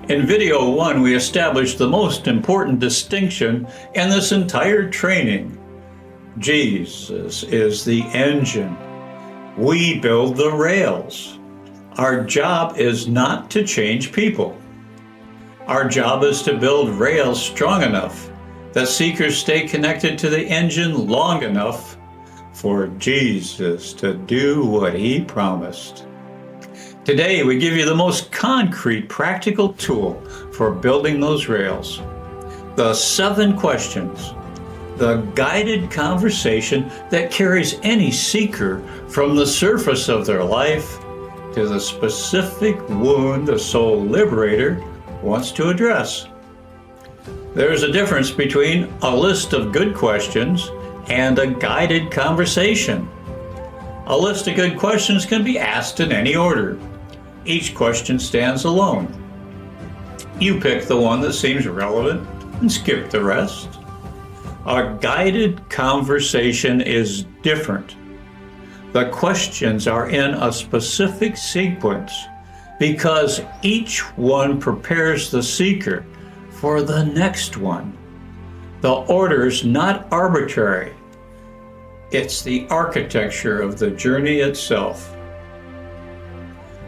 In video 1, we established the most important distinction in this entire training. Jesus is the engine. We build the rails. Our job is not to change people. Our job is to build rails strong enough that seekers stay connected to the engine long enough for Jesus to do what he promised. Today, we give you the most concrete, practical tool for building those rails. The 7 questions, the guided conversation that carries any seeker from the surface of their life to the specific wound the soul liberator wants to address. There is a difference between a list of good questions and a guided conversation. A list of good questions can be asked in any order. Each question stands alone. You pick the one that seems relevant and skip the rest. A guided conversation is different. The questions are in a specific sequence because each one prepares the seeker for the next one. The order's not arbitrary. It's the architecture of the journey itself.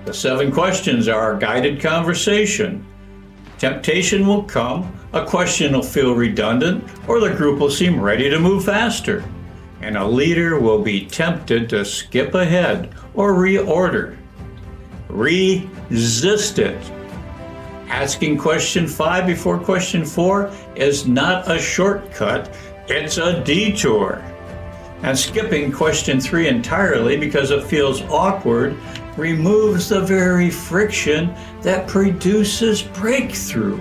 The 7 questions are a guided conversation. Temptation will come, a question will feel redundant, or the group will seem ready to move faster, and a leader will be tempted to skip ahead or reorder. Resist it. Asking question 5 before question 4 is not a shortcut, it's a detour. And skipping question 3 entirely because it feels awkward removes the very friction that produces breakthrough.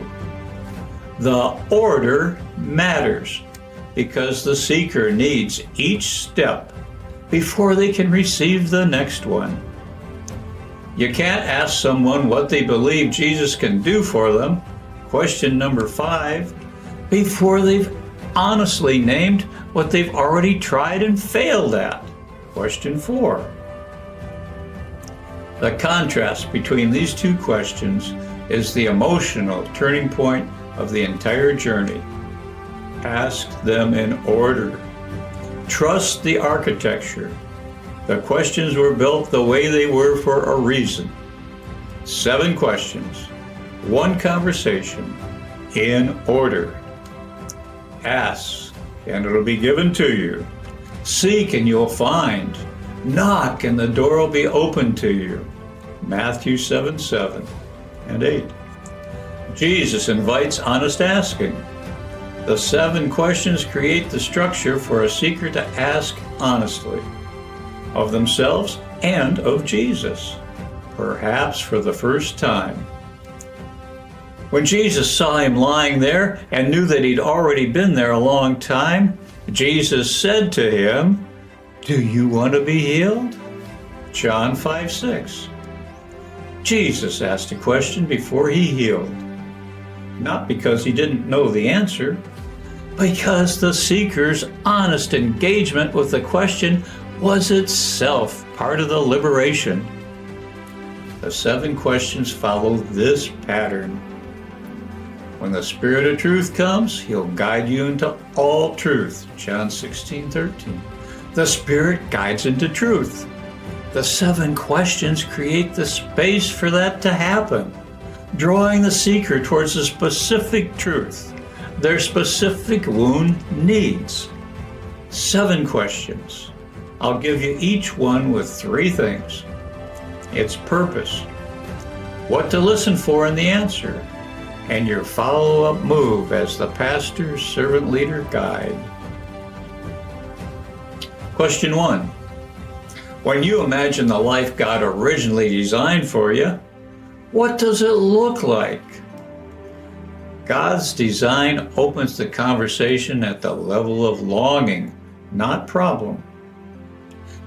The order matters because the seeker needs each step before they can receive the next one. You can't ask someone what they believe Jesus can do for them, question number 5, before they've honestly named what they've already tried and failed at, question 4. The contrast between these 2 questions is the emotional turning point of the entire journey. Ask them in order. Trust the architecture. The questions were built the way they were for a reason. 7 questions, 1 conversation, in order. Ask, and it'll be given to you. Seek, and you'll find. Knock, and the door will be open to you. Matthew 7:7 and 8. Jesus invites honest asking. The 7 questions create the structure for a seeker to ask honestly of themselves and of Jesus, perhaps for the first time. When Jesus saw him lying there and knew that he'd already been there a long time, Jesus said to him, "Do you want to be healed?" John 5:6. Jesus asked a question before he healed, not because he didn't know the answer, because the seeker's honest engagement with the question was itself part of the liberation. The 7 questions follow this pattern. When the Spirit of truth comes, he'll guide you into all truth, John 16:13. The Spirit guides into truth. The 7 questions create the space for that to happen, drawing the seeker towards a specific truth their specific wound needs. 7 questions. I'll give you each one with 3 things. Its purpose, what to listen for in the answer, and your follow-up move as the pastor's servant leader guide. Question 1. When you imagine the life God originally designed for you, what does it look like? God's design opens the conversation at the level of longing, not problem.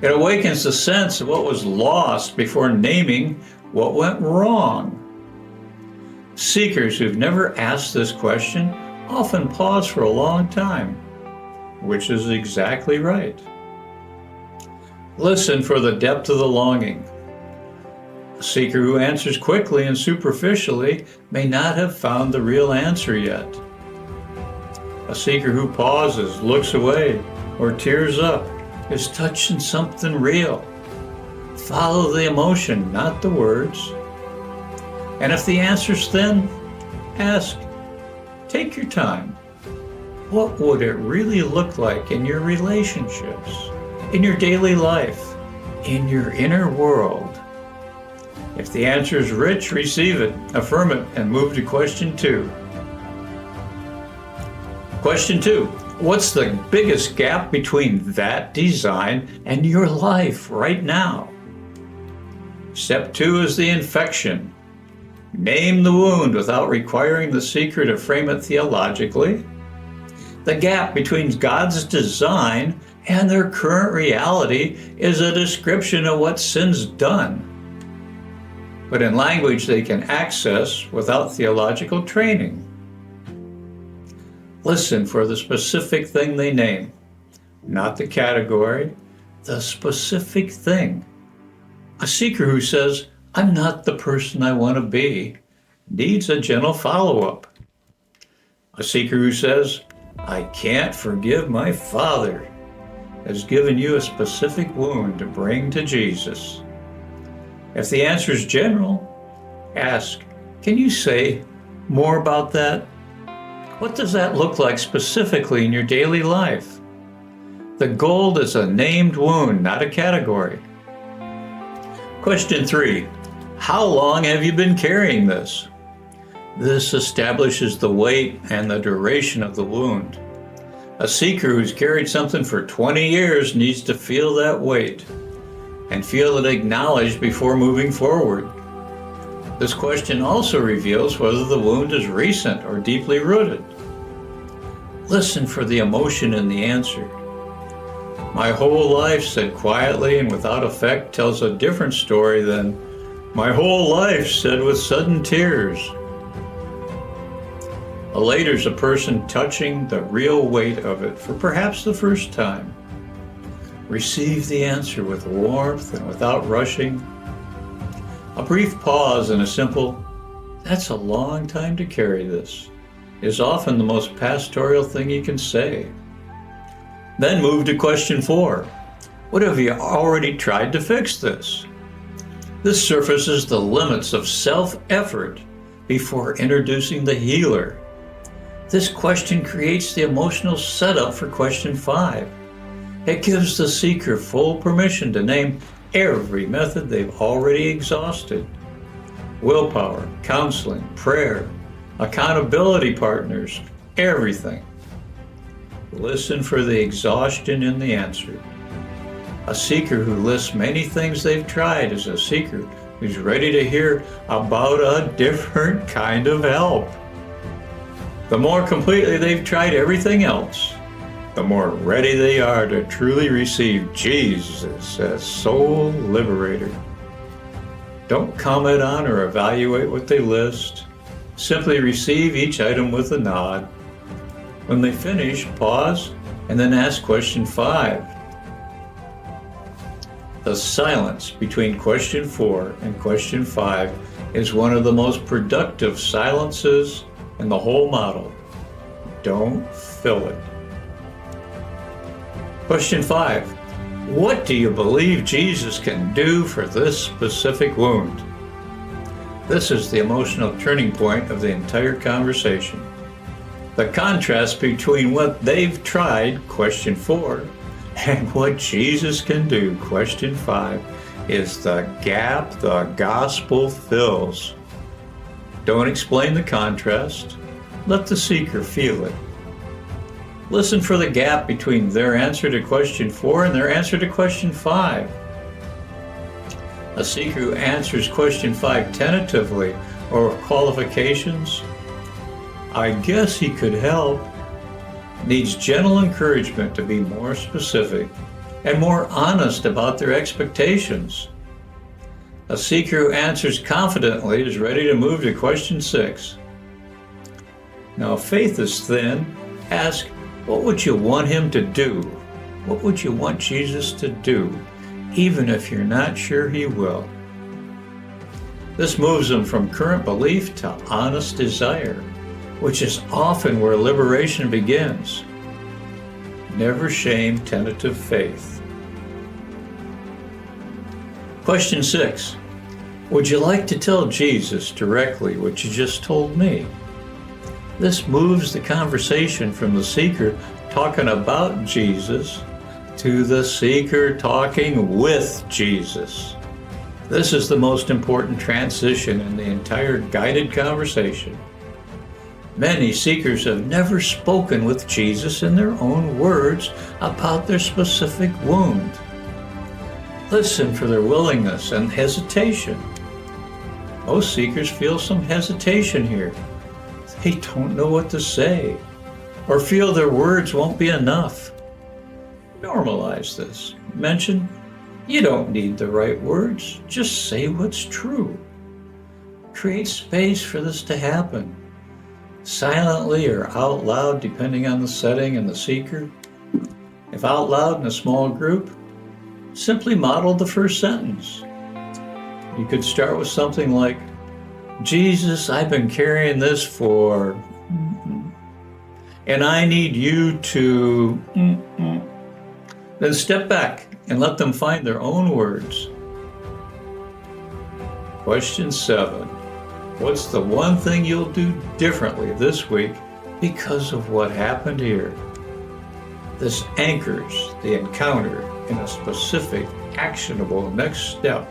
It awakens the sense of what was lost before naming what went wrong. Seekers who've never asked this question often pause for a long time, which is exactly right. Listen for the depth of the longing. A seeker who answers quickly and superficially may not have found the real answer yet. A seeker who pauses, looks away, or tears up is touching something real. Follow the emotion, not the words. And if the answer's thin, ask, take your time. What would it really look like in your relationships, in your daily life, in your inner world? If the answer is rich, receive it, affirm it, and move to question 2. Question 2. What's the biggest gap between that design and your life right now? Step 2 is the infection. Name the wound without requiring the seeker to frame it theologically. The gap between God's design and their current reality is a description of what sin's done, but in language they can access without theological training. Listen for the specific thing they name, not the category, the specific thing. A seeker who says, "I'm not the person I want to be," needs a gentle follow-up. A seeker who says, "I can't forgive my father," has given you a specific wound to bring to Jesus. If the answer is general, ask, "Can you say more about that? What does that look like specifically in your daily life?" The goal is a named wound, not a category. Question 3. How long have you been carrying this? This establishes the weight and the duration of the wound. A seeker who's carried something for 20 years needs to feel that weight and feel it acknowledged before moving forward. This question also reveals whether the wound is recent or deeply rooted. Listen for the emotion in the answer. "My whole life," said quietly and without effect, tells a different story than "my whole life," said with sudden tears. A later's a person touching the real weight of it for perhaps the first time. Receive the answer with warmth and without rushing. A brief pause and a simple, "That's a long time to carry this," is often the most pastoral thing you can say. Then move to question 4. What have you already tried to fix this? This surfaces the limits of self-effort before introducing the healer. This question creates the emotional setup for question 5. It gives the seeker full permission to name every method they've already exhausted. Willpower, counseling, prayer, accountability partners, everything. Listen for the exhaustion in the answer. A seeker who lists many things they've tried is a seeker who's ready to hear about a different kind of help. The more completely they've tried everything else, the more ready they are to truly receive Jesus as soul liberator. Don't comment on or evaluate what they list. Simply receive each item with a nod. When they finish, pause and then ask question 5. The silence between question 4 and question 5 is one of the most productive silences in the whole model. Don't fill it. Question 5. What do you believe Jesus can do for this specific wound? This is the emotional turning point of the entire conversation. The contrast between what they've tried, question 4, and what Jesus can do, question 5, is the gap the gospel fills. Don't explain the contrast. Let the seeker feel it. Listen for the gap between their answer to question 4 and their answer to question 5. A seeker who answers question 5 tentatively or with qualifications, "I guess he could help," needs gentle encouragement to be more specific and more honest about their expectations. A seeker who answers confidently is ready to move to question 6. Now, if faith is thin, ask, what would you want him to do? What would you want Jesus to do, even if you're not sure he will? This moves them from current belief to honest desire, which is often where liberation begins. Never shame tentative faith. Question 6. Would you like to tell Jesus directly what you just told me? This moves the conversation from the seeker talking about Jesus to the seeker talking with Jesus. This is the most important transition in the entire guided conversation. Many seekers have never spoken with Jesus in their own words about their specific wound. Listen for their willingness and hesitation. Most seekers feel some hesitation here. They don't know what to say, or feel their words won't be enough. Normalize this. Mention, you don't need the right words, just say what's true. Create space for this to happen, silently or out loud depending on the setting and the seeker. If out loud in a small group, simply model the first sentence. You could start with something like, Jesus, I've been carrying this for, and I need you to, then step back and let them find their own words. Question 7. What's the one thing you'll do differently this week because of what happened here? This anchors the encounter in a specific, actionable next step.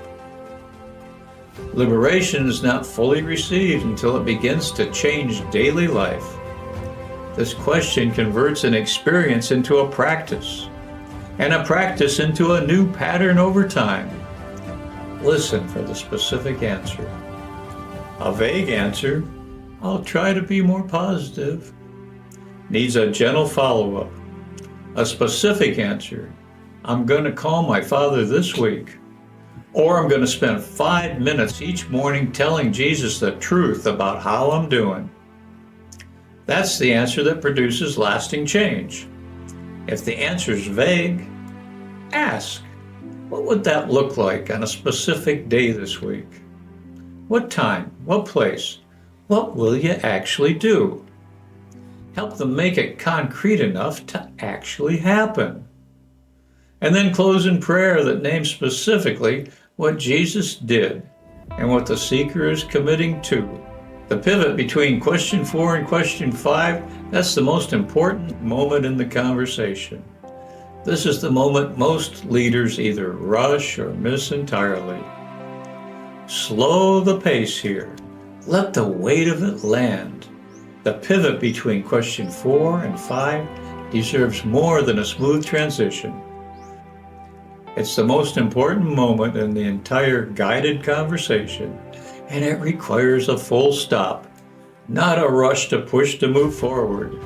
Liberation is not fully received until it begins to change daily life. This question converts an experience into a practice, and a practice into a new pattern over time. Listen for the specific answer. A vague answer, I'll try to be more positive, needs a gentle follow-up. A specific answer, I'm going to call my father this week, or I'm going to spend 5 minutes each morning telling Jesus the truth about how I'm doing. That's the answer that produces lasting change. If the answer is vague, ask, what would that look like on a specific day this week? What time? What place? What will you actually do? Help them make it concrete enough to actually happen. And then close in prayer that names specifically what Jesus did and what the seeker is committing to. The pivot between question 4 and question 5, that's the most important moment in the conversation. This is the moment most leaders either rush or miss entirely. Slow the pace here. Let the weight of it land. The pivot between question 4 and 5 deserves more than a smooth transition. It's the most important moment in the entire guided conversation, and it requires a full stop, not a rush to push to move forward.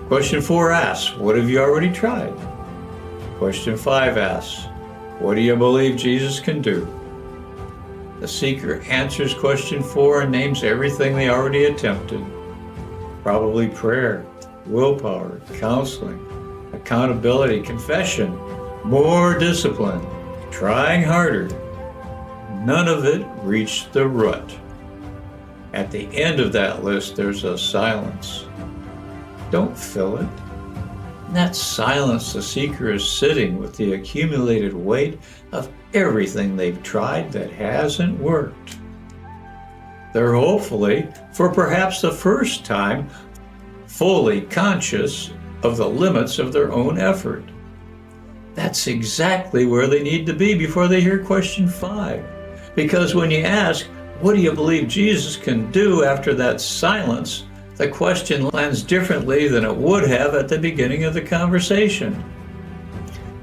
Question 4 asks, what have you already tried? Question 5 asks, what do you believe Jesus can do? The seeker answers question 4 and names everything they already attempted. Probably prayer, willpower, counseling, accountability, confession, more discipline, trying harder. None of it reached the rut. At the end of that list, there's a silence. Don't fill it. In that silence, the seeker is sitting with the accumulated weight of everything they've tried that hasn't worked. They're hopefully, for perhaps the first time, fully conscious of the limits of their own effort. That's exactly where they need to be before they hear question 5. Because when you ask, what do you believe Jesus can do after that silence, the question lands differently than it would have at the beginning of the conversation.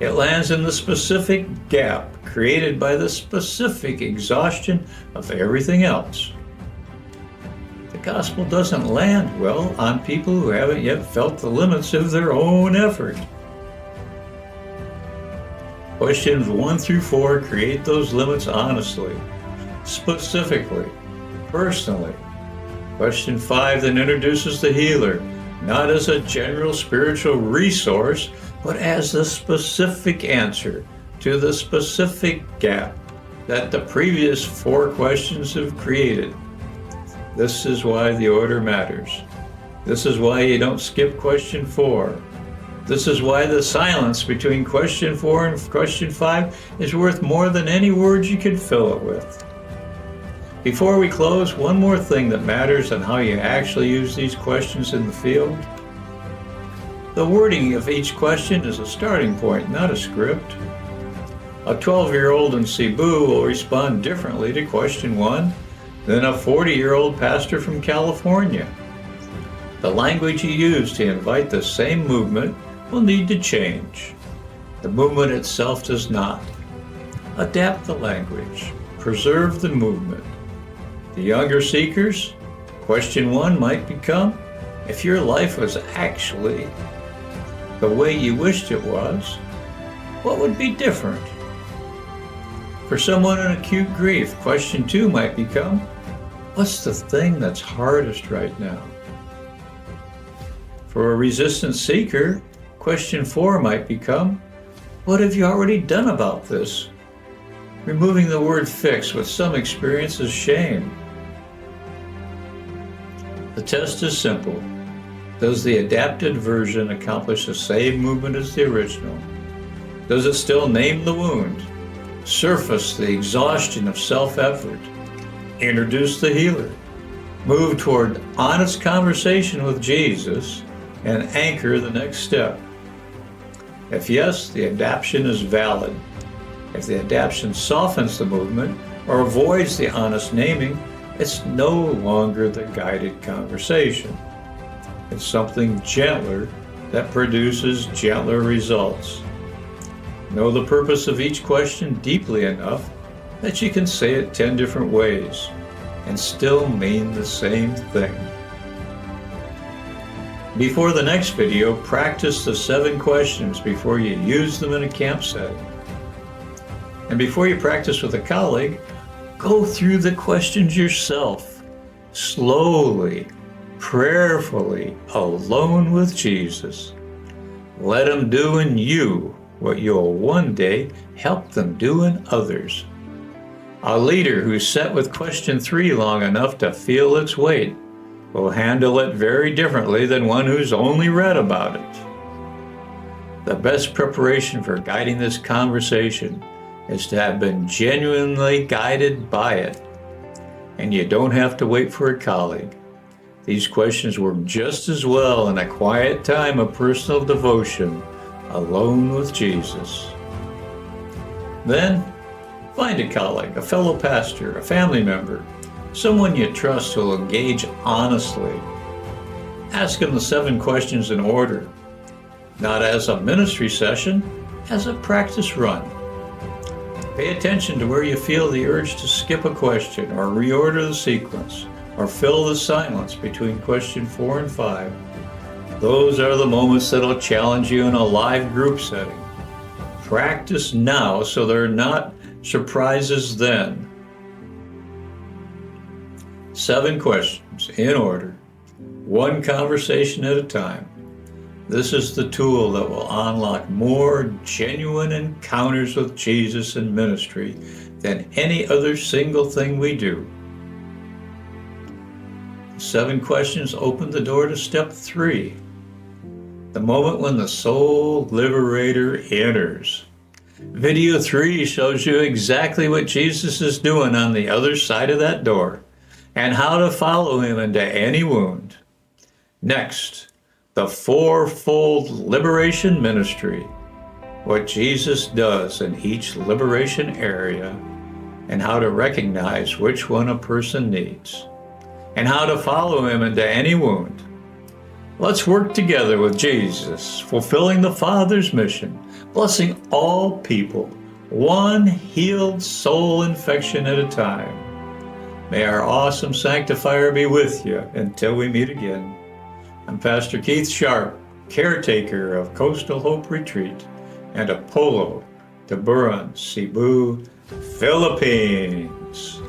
It lands in the specific gap created by the specific exhaustion of everything else. The gospel doesn't land well on people who haven't yet felt the limits of their own effort. Questions 1 through 4 create those limits honestly, specifically, personally. Question 5 then introduces the healer, not as a general spiritual resource, but as the specific answer to the specific gap. that the previous 4 questions have created. This is why the order matters. This is why you don't skip question 4. This is why the silence between question 4 and question 5 is worth more than any words you could fill it with. Before we close, one more thing that matters on how you actually use these questions in the field. The wording of each question is a starting point, not a script. A 12-year-old in Cebu will respond differently to question 1 than a 40-year-old pastor from California. The language you use to invite the same movement will need to change. The movement itself does not. Adapt the language. Preserve the movement. The younger seekers, question 1 might become, if your life was actually the way you wished it was, what would be different? For someone in acute grief, question 2 might become, what's the thing that's hardest right now? For a resistant seeker, question 4 might become, what have you already done about this? Removing the word fix with some experience is shame. The test is simple. Does the adapted version accomplish the same movement as the original? Does it still name the wound? Surface the exhaustion of self-effort? Introduce the healer? Move toward honest conversation with Jesus and anchor the next step? If yes, the adaptation is valid. If the adaptation softens the movement or avoids the honest naming, it's no longer the guided conversation. It's something gentler that produces gentler results. Know the purpose of each question deeply enough that you can say it 10 different ways and still mean the same thing. Before the next video, practice the 7 questions before you use them in a camp setting. And before you practice with a colleague, go through the questions yourself, slowly, prayerfully, alone with Jesus. Let him do in you what you'll one day help them do in others. A leader who's sat with question 3 long enough to feel its weight will handle it very differently than one who's only read about it. The best preparation for guiding this conversation is to have been genuinely guided by it. And you don't have to wait for a colleague. These questions work just as well in a quiet time of personal devotion, alone with Jesus. Then, find a colleague, a fellow pastor, a family member, someone you trust who will engage honestly. Ask them the 7 questions in order, not as a ministry session, as a practice run. Pay attention to where you feel the urge to skip a question or reorder the sequence or fill the silence between question 4 and 5. Those are the moments that'll challenge you in a live group setting. Practice now so there are not surprises then. 7 questions in order, 1 conversation at a time. This is the tool that will unlock more genuine encounters with Jesus in ministry than any other single thing we do. 7 questions open the door to step 3, the moment when the soul liberator enters. Video 3 shows you exactly what Jesus is doing on the other side of that door and how to follow him into any wound. Next, the 4-fold liberation ministry, what Jesus does in each liberation area, and how to recognize which one a person needs, and how to follow him into any wound. Let's work together with Jesus, fulfilling the Father's mission, blessing all people, one healed soul infection at a time. May our awesome sanctifier be with you until we meet again. I'm Pastor Keith Sharp, caretaker of Coastal Hope Retreat and Apollo, Taburan, Cebu, Philippines.